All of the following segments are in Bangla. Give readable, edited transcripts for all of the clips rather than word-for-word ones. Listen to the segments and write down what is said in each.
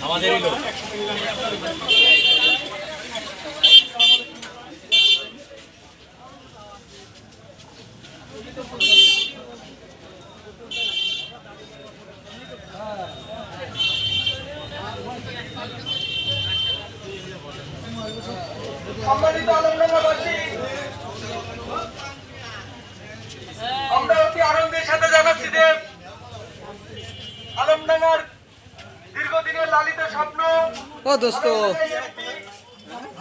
আমাদেরই লোক। সম্মানিত আলমডাঙ্গাবাসী, আমরা অতি আনন্দের সাথে জানাচ্ছি যে আলমডাঙ্গার দীর্ঘদিনের লালিত স্বপ্ন ও দোস্ত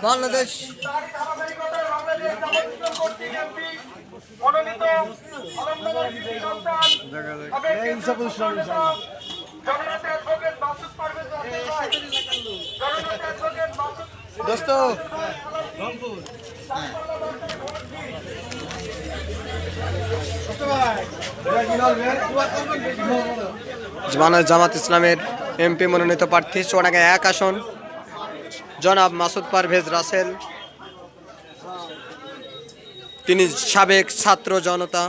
বাংলাদেশ তারই ধারাবাহিকতায় বাংলাদেশ জামাত কর্তৃক এমপি মনোনীত আলমডাঙ্গার কৃতি সন্তান সাবেক কেন্দ্রীয় নেতা জননেতা অ্যাডভোকেট মাসুদ পারভেজ রাসেল ভাই, জননেতা অ্যাডভোকেট মাসুদ দোস্ত জামাত ইসলামের এমপি মনোনীত প্রার্থী চুয়াডাঙ্গা 1 আসন জনাব মাসুদ পারভেজ রাসেল। তিনি সাবেক ছাত্র জনতা,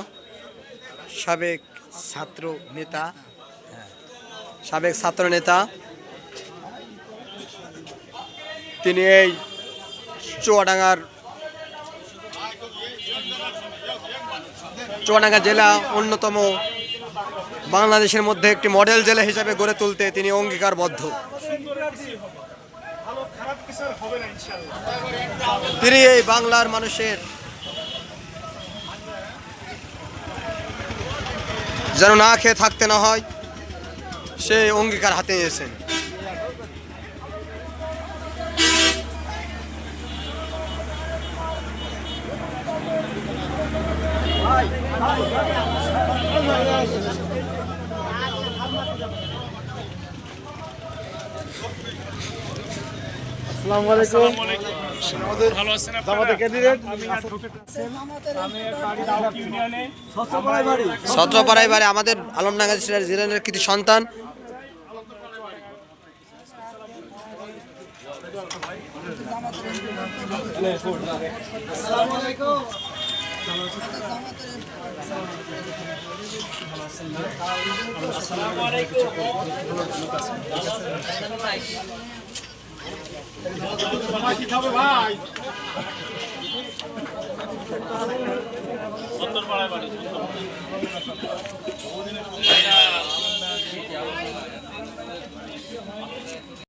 সাবেক ছাত্র নেতা। তিনি এই চুয়াডাঙ্গা জেলা অন্যতম বাংলাদেশের মধ্যে একটি মডেল জেলা হিসেবে গড়ে তুলতে তিনি অঙ্গীকারবদ্ধ। তিনি এই বাংলার মানুষের যেন না খেয়ে থাকতে না হয় সেই অঙ্গীকার হাতে নিয়েছেন। আসসালামু আলাইকুম। ভালো আছেন আপনারা? জামাতের ক্যান্ডিডেট সত্রপাড়ায় বাড়ি আমাদের আলমডাঙ্গা জেলার কৃতি সন্তান। সুন্দরপাড়ায় বাড়ি।